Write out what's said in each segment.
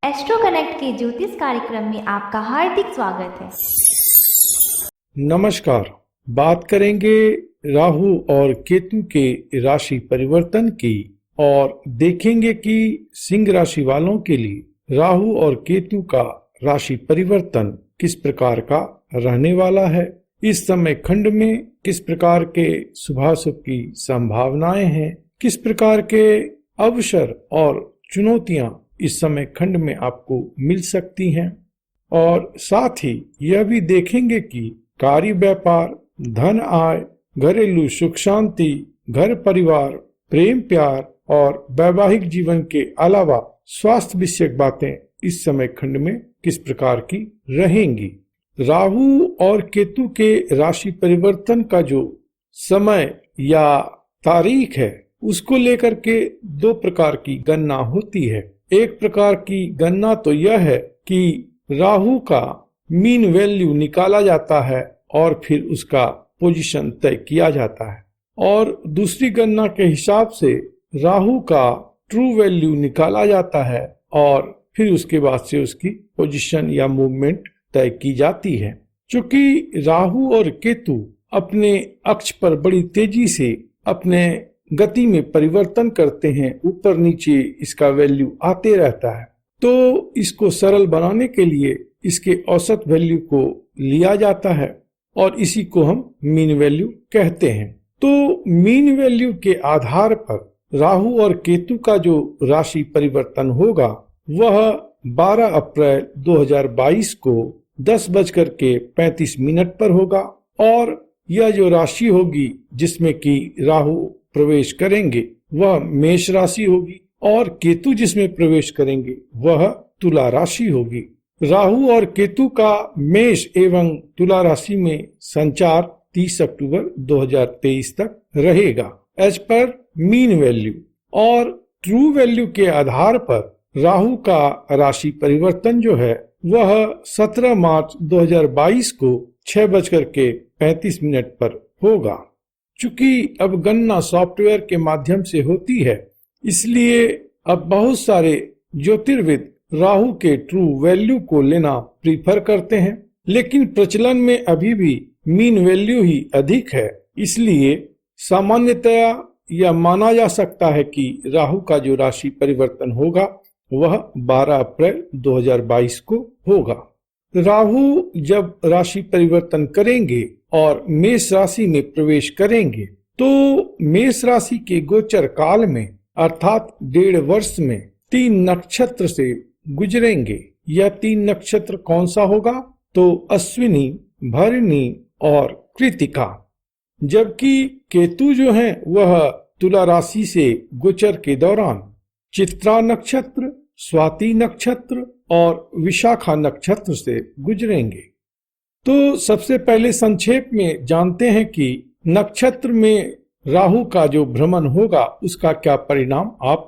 Astro connect के ज्योतिष कार्यक्रम में आपका हार्दिक स्वागत है। नमस्कार। बात करेंगे राहु और केतु के राशि परिवर्तन की और देखेंगे कि सिंह राशि वालों के लिए राहु और केतु का राशि परिवर्तन किस प्रकार का रहने वाला है, इस समय खंड में किस प्रकार के शुभाशुभ की संभावनाएं हैं, किस प्रकार के अवसर और चुनौतियां इस समय खंड में आपको मिल सकती हैं, और साथ ही यह भी देखेंगे कि कार्य व्यापार, धन आय, घरेलू सुख शांति, घर परिवार, प्रेम प्यार और वैवाहिक जीवन के अलावा स्वास्थ्य विषयक बातें इस समय खंड में किस प्रकार की रहेंगी। राहु और केतु के राशि परिवर्तन का जो समय या तारीख है उसको लेकर के दो प्रकार की गणना होती है। एक प्रकार की गणना तो यह है कि राहु का मीन वैल्यू निकाला जाता है और फिर उसका पोजीशन तय किया जाता है, और दूसरी गणना के हिसाब से राहु का ट्रू वैल्यू निकाला जाता है और फिर उसके बाद से उसकी पोजीशन या मूवमेंट तय की जाती है। चूंकि राहु और केतु अपने अक्ष पर बड़ी तेजी से अपने गति में परिवर्तन करते हैं, ऊपर नीचे इसका वैल्यू आते रहता है, तो इसको सरल बनाने के लिए इसके औसत वैल्यू को लिया जाता है और इसी को हम मीन वैल्यू कहते हैं। तो मीन वैल्यू के आधार पर राहु और केतु का जो राशि परिवर्तन होगा वह 12 अप्रैल 2022 को 10:35 पर होगा, और यह जो राशि होगी जिसमें कि राहु प्रवेश करेंगे वह मेष राशि होगी और केतु जिसमें प्रवेश करेंगे वह तुला राशि होगी। राहु और केतु का मेष एवं तुला राशि में संचार 30 अक्टूबर 2023 तक रहेगा एज पर मीन वैल्यू, और ट्रू वैल्यू के आधार पर राहु का राशि परिवर्तन जो है वह 17 मार्च 2022 को 6:35 पर होगा। चूंकि अब गणना सॉफ्टवेयर के माध्यम से होती है, इसलिए अब बहुत सारे ज्योतिर्विद राहु के ट्रू वैल्यू को लेना प्रीफर करते हैं, लेकिन प्रचलन में अभी भी मीन वैल्यू ही अधिक है। इसलिए सामान्यतया यह माना जा सकता है कि राहु का जो राशि परिवर्तन होगा वह 12 अप्रैल 2022 को होगा। राहु जब राशि परिवर्तन करेंगे और मेष राशि में प्रवेश करेंगे तो मेष राशि के गोचर काल में अर्थात 1.5 वर्ष में 3 नक्षत्र से गुजरेंगे। यह 3 नक्षत्र कौन सा होगा? तो अश्विनी, भरणी और कृतिका। जबकि केतु जो है वह तुला राशि से गोचर के दौरान चित्रा नक्षत्र, स्वाति नक्षत्र और विशाखा नक्षत्र से गुजरेंगे। तो सबसे पहले संक्षेप में जानते हैं कि नक्षत्र में राहु का जो भ्रमण होगा उसका क्या परिणाम आप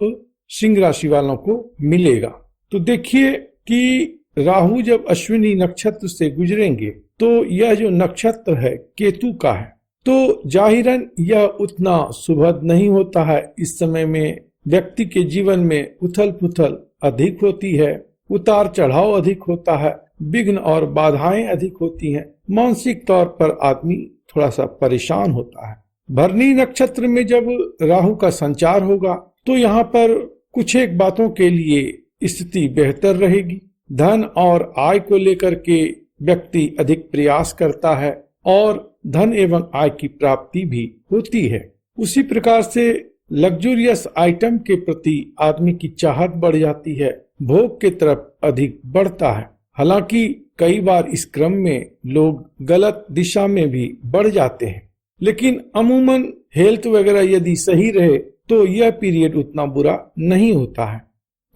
सिंह राशि वालों को मिलेगा। तो देखिए कि राहु जब अश्विनी नक्षत्र से गुजरेंगे तो यह जो नक्षत्र है केतु का है, तो जाहिरन यह उतना शुभद नहीं होता है। इस समय में व्यक्ति के जीवन में उथल पुथल अधिक होती है, उतार चढ़ाव अधिक होता है, विघ्न और बाधाएं अधिक होती हैं, मानसिक तौर पर आदमी थोड़ा सा परेशान होता है। भरणी नक्षत्र में जब राहु का संचार होगा तो यहाँ पर कुछ एक बातों के लिए स्थिति बेहतर रहेगी। धन और आय को लेकर के व्यक्ति अधिक प्रयास करता है और धन एवं आय की प्राप्ति भी होती है। उसी प्रकार से लग्जूरियस आइटम के प्रति आदमी की चाहत बढ़ जाती है, भोग के तरफ अधिक बढ़ता है। हालांकि कई बार इस क्रम में लोग गलत दिशा में भी बढ़ जाते हैं, लेकिन अमूमन हेल्थ वगैरह यदि सही रहे तो यह पीरियड उतना बुरा नहीं होता है।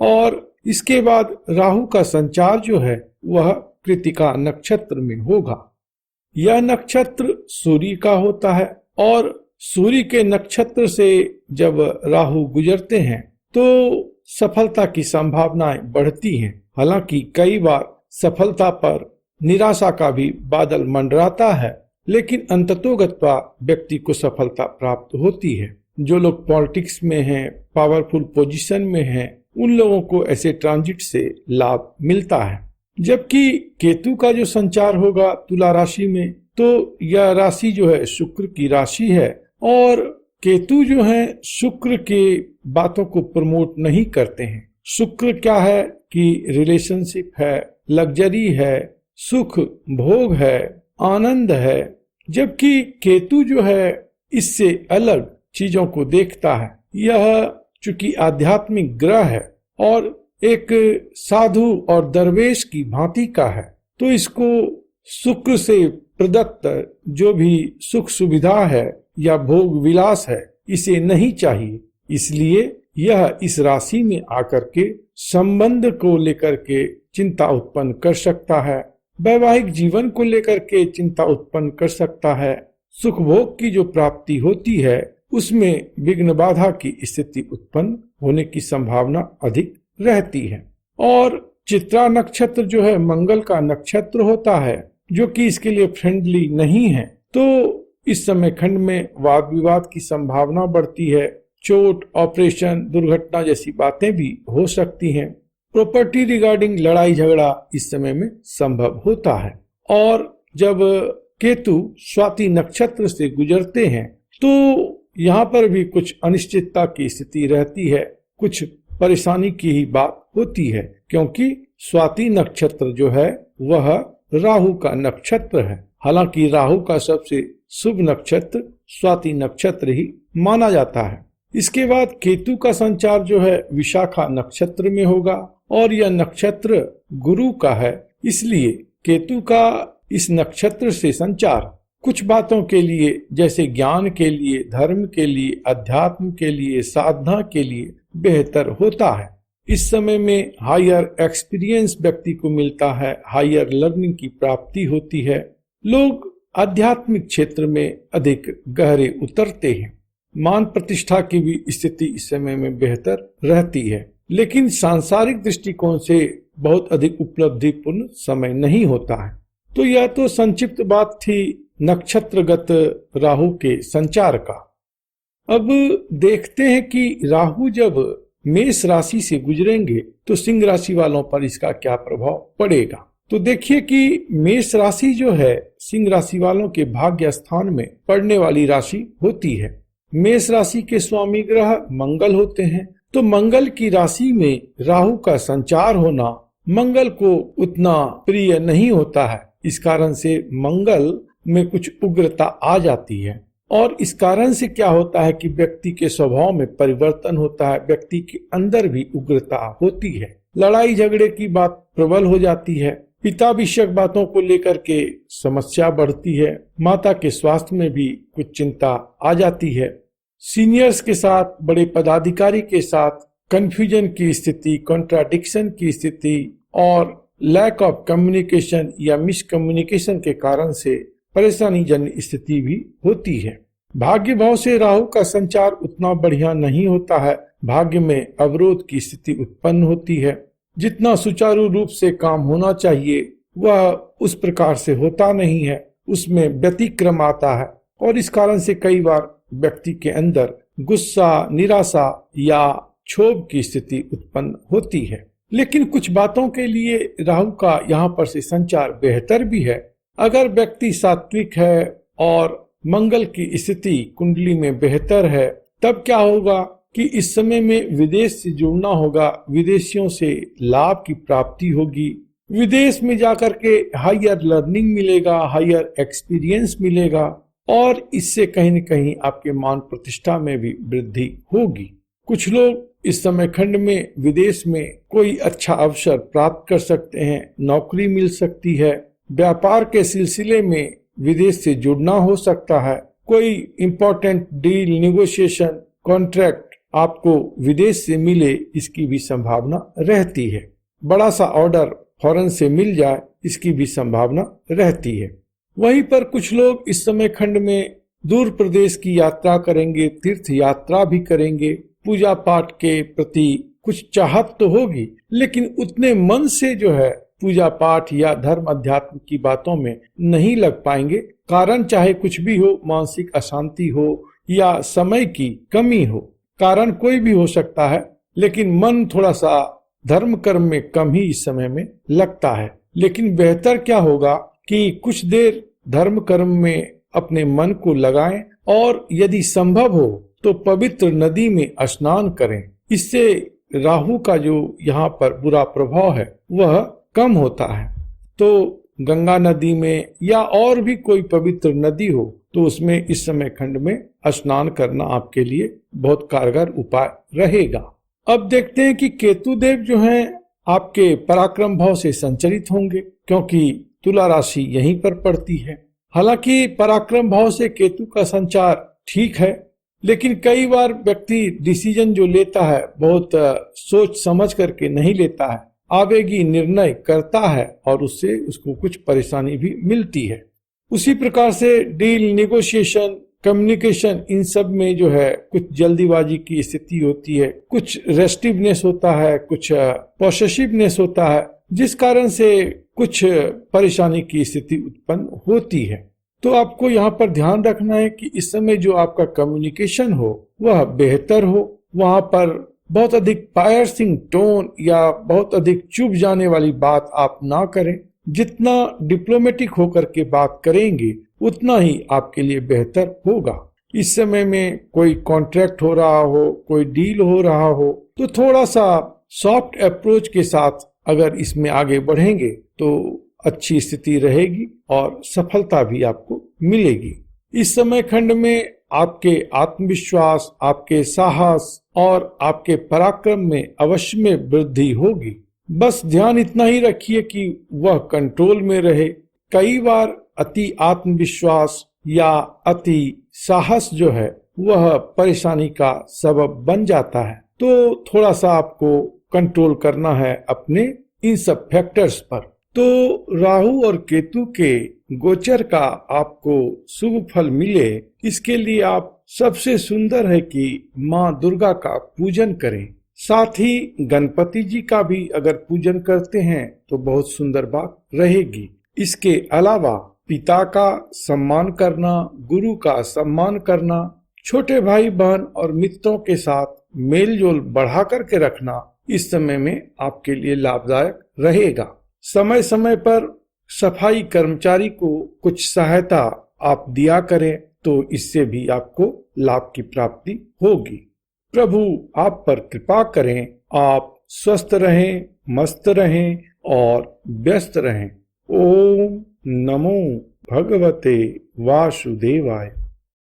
और इसके बाद राहु का संचार जो है वह कृतिका नक्षत्र में होगा। यह नक्षत्र सूर्य का होता है और सूर्य के नक्षत्र से जब राहु गुजरते हैं तो सफलता की संभावनाएं बढ़ती हैं। हालांकि कई बार सफलता पर निराशा का भी बादल मंडराता है, लेकिन अंततोगत्वा व्यक्ति को सफलता प्राप्त होती है। जो लोग पॉलिटिक्स में हैं, पावरफुल पोजीशन में हैं उन लोगों को ऐसे ट्रांजिट से लाभ मिलता है। जबकि केतु का जो संचार होगा तुला राशि में, तो यह राशि जो है शुक्र की राशि है, और केतु जो है शुक्र के बातों को प्रमोट नहीं करते हैं। शुक्र क्या है कि रिलेशनशिप है, लग्जरी है, सुख भोग है, आनंद है, जबकि केतु जो है इससे अलग चीजों को देखता है। यह चूंकि आध्यात्मिक ग्रह है और एक साधु और दरवेश की भांति का है, तो इसको शुक्र से प्रदत्त जो भी सुख सुविधा है या भोग विलास है इसे नहीं चाहिए। इसलिए यह इस राशि में आकर के संबंध को लेकर के चिंता उत्पन्न कर सकता है, वैवाहिक जीवन को लेकर के चिंता उत्पन्न कर सकता है, सुख भोग की जो प्राप्ति होती है उसमें विघ्न बाधा की स्थिति उत्पन्न होने की संभावना अधिक रहती है। और चित्रा नक्षत्र जो है मंगल का नक्षत्र होता है, जो कि इसके लिए फ्रेंडली नहीं है, तो इस समय खंड में वाद विवाद की संभावना बढ़ती है, चोट, ऑपरेशन, दुर्घटना जैसी बातें भी हो सकती हैं। प्रॉपर्टी रिगार्डिंग लड़ाई झगड़ा इस समय में संभव होता है। और जब केतु स्वाति नक्षत्र से गुजरते हैं तो यहाँ पर भी कुछ अनिश्चितता की स्थिति रहती है, कुछ परेशानी की ही बात होती है, क्योंकि स्वाति नक्षत्र जो है वह राहु का नक्षत्र है। हालांकि राहु का सबसे शुभ नक्षत्र स्वाति नक्षत्र ही माना जाता है। इसके बाद केतु का संचार जो है विशाखा नक्षत्र में होगा, और यह नक्षत्र गुरु का है, इसलिए केतु का इस नक्षत्र से संचार कुछ बातों के लिए, जैसे ज्ञान के लिए, धर्म के लिए, अध्यात्म के लिए, साधना के लिए बेहतर होता है। इस समय में हायर एक्सपीरियंस व्यक्ति को मिलता है, हायर लर्निंग की प्राप्ति होती है, लोग आध्यात्मिक क्षेत्र में अधिक गहरे उतरते हैं, मान प्रतिष्ठा की भी स्थिति इस समय में बेहतर रहती है। लेकिन सांसारिक दृष्टिकोण से बहुत अधिक उपलब्धिपूर्ण समय नहीं होता है। तो यह तो संक्षिप्त बात थी नक्षत्रगत राहु के संचार का। अब देखते हैं कि राहु जब मेष राशि से गुजरेंगे तो सिंह राशि वालों पर इसका क्या प्रभाव पड़ेगा। तो देखिए कि मेष राशि जो है सिंह राशि वालों के भाग्य स्थान में पड़ने वाली राशि होती है। मेष राशि के स्वामी ग्रह मंगल होते हैं, तो मंगल की राशि में राहु का संचार होना मंगल को उतना प्रिय नहीं होता है। इस कारण से मंगल में कुछ उग्रता आ जाती है, और इस कारण से क्या होता है कि व्यक्ति के स्वभाव में परिवर्तन होता है, व्यक्ति के अंदर भी उग्रता होती है, लड़ाई झगड़े की बात प्रबल हो जाती है, पिता विषयक बातों को लेकर के समस्या बढ़ती है, माता के स्वास्थ्य में भी कुछ चिंता आ जाती है, सीनियर्स के साथ, बड़े पदाधिकारी के साथ कंफ्यूजन की स्थिति, कॉन्ट्राडिक्शन की स्थिति और लैक ऑफ कम्युनिकेशन या मिसकम्युनिकेशन के कारण से परेशानी जन्य स्थिति भी होती है। भाग्य भाव से राहु का संचार उतना बढ़िया नहीं होता है, भाग्य में अवरोध की स्थिति उत्पन्न होती है, जितना सुचारू रूप से काम होना चाहिए वह उस प्रकार से होता नहीं है, उसमें व्यतिक्रम आता है, और इस कारण से कई बार व्यक्ति के अंदर गुस्सा, निराशा या क्षोभ की स्थिति उत्पन्न होती है। लेकिन कुछ बातों के लिए राहु का यहाँ पर से संचार बेहतर भी है। अगर व्यक्ति सात्विक है और मंगल की स्थिति कुंडली में बेहतर है, तब क्या होगा कि इस समय में विदेश से जुड़ना होगा, विदेशियों से लाभ की प्राप्ति होगी, विदेश में जाकर के हायर लर्निंग मिलेगा, हायर एक्सपीरियंस मिलेगा, और इससे कहीं न कहीं आपके मान प्रतिष्ठा में भी वृद्धि होगी। कुछ लोग इस समय खंड में विदेश में कोई अच्छा अवसर प्राप्त कर सकते हैं, नौकरी मिल सकती है, व्यापार के सिलसिले में विदेश से जुड़ना हो सकता है, कोई इम्पोर्टेंट डील, निगोशिएशन, कॉन्ट्रैक्ट आपको विदेश से मिले, इसकी भी संभावना रहती है। बड़ा सा ऑर्डर फौरन से मिल जाए, इसकी भी संभावना रहती है। वहीं पर कुछ लोग इस समय खंड में दूर प्रदेश की यात्रा करेंगे, तीर्थ यात्रा भी करेंगे, पूजा पाठ के प्रति कुछ चाहत तो होगी, लेकिन उतने मन से जो है पूजा पाठ या धर्म अध्यात्म की बातों में नहीं लग पाएंगे। कारण चाहे कुछ भी हो, मानसिक अशांति हो या समय की कमी हो, कारण कोई भी हो सकता है, लेकिन मन थोड़ा सा धर्म कर्म में कम ही इस समय में लगता है। लेकिन बेहतर क्या होगा कि कुछ देर धर्म कर्म में अपने मन को लगाएं और यदि संभव हो तो पवित्र नदी में स्नान करें। इससे राहु का जो यहाँ पर बुरा प्रभाव है वह कम होता है। तो गंगा नदी में या और भी कोई पवित्र नदी हो तो उसमें इस समय खंड में स्नान करना आपके लिए बहुत कारगर उपाय रहेगा। अब देखते हैं कि केतु देव जो हैं आपके पराक्रम भाव से संचरित होंगे, क्योंकि तुला राशि यहीं पर पड़ती है। हालांकि पराक्रम भाव से केतु का संचार ठीक है, लेकिन कई बार व्यक्ति डिसीजन जो लेता है बहुत सोच समझ करके नहीं लेता है, आवेगी निर्णय करता है और उससे उसको कुछ परेशानी भी मिलती है। उसी प्रकार से डील, नेगोशिएशन, कम्युनिकेशन, इन सब में जो है कुछ जल्दीबाजी की स्थिति होती है, कुछ रेस्टिवनेस होता है, कुछ पॉसेसिवनेस होता है, जिस कारण से कुछ परेशानी की स्थिति उत्पन्न होती है। तो आपको यहाँ पर ध्यान रखना है कि इस समय जो आपका कम्युनिकेशन हो वह बेहतर हो। वहां पर बहुत अधिक पायर्सिंग टोन या बहुत अधिक चुभ जाने वाली बात आप ना करें। जितना डिप्लोमेटिक होकर के बात करेंगे उतना ही आपके लिए बेहतर होगा। इस समय में कोई कॉन्ट्रैक्ट हो रहा हो, कोई डील हो रहा हो, तो थोड़ा सा सॉफ्ट अप्रोच के साथ अगर इसमें आगे बढ़ेंगे तो अच्छी स्थिति रहेगी और सफलता भी आपको मिलेगी। इस समय खंड में आपके आत्मविश्वास, आपके साहस और आपके पराक्रम में अवश्य में वृद्धि होगी। बस ध्यान इतना ही रखिए कि वह कंट्रोल में रहे। कई बार अति आत्मविश्वास या अति साहस जो है वह परेशानी का सबब बन जाता है, तो थोड़ा सा आपको कंट्रोल करना है अपने इन सब फैक्टर्स पर। तो राहु और केतु के गोचर का आपको शुभ फल मिले, इसके लिए आप सबसे सुंदर है कि माँ दुर्गा का पूजन करें। साथ ही गणपति जी का भी अगर पूजन करते हैं तो बहुत सुंदर बात रहेगी। इसके अलावा पिता का सम्मान करना, गुरु का सम्मान करना, छोटे भाई बहन और मित्रों के साथ मेल जोल बढ़ा करके रखना इस समय में आपके लिए लाभदायक रहेगा। समय समय पर सफाई कर्मचारी को कुछ सहायता आप दिया करें तो इससे भी आपको लाभ की प्राप्ति होगी। प्रभु आप पर कृपा करें, आप स्वस्थ रहें, मस्त रहें और व्यस्त रहें। ओम नमो भगवते वासुदेवाय।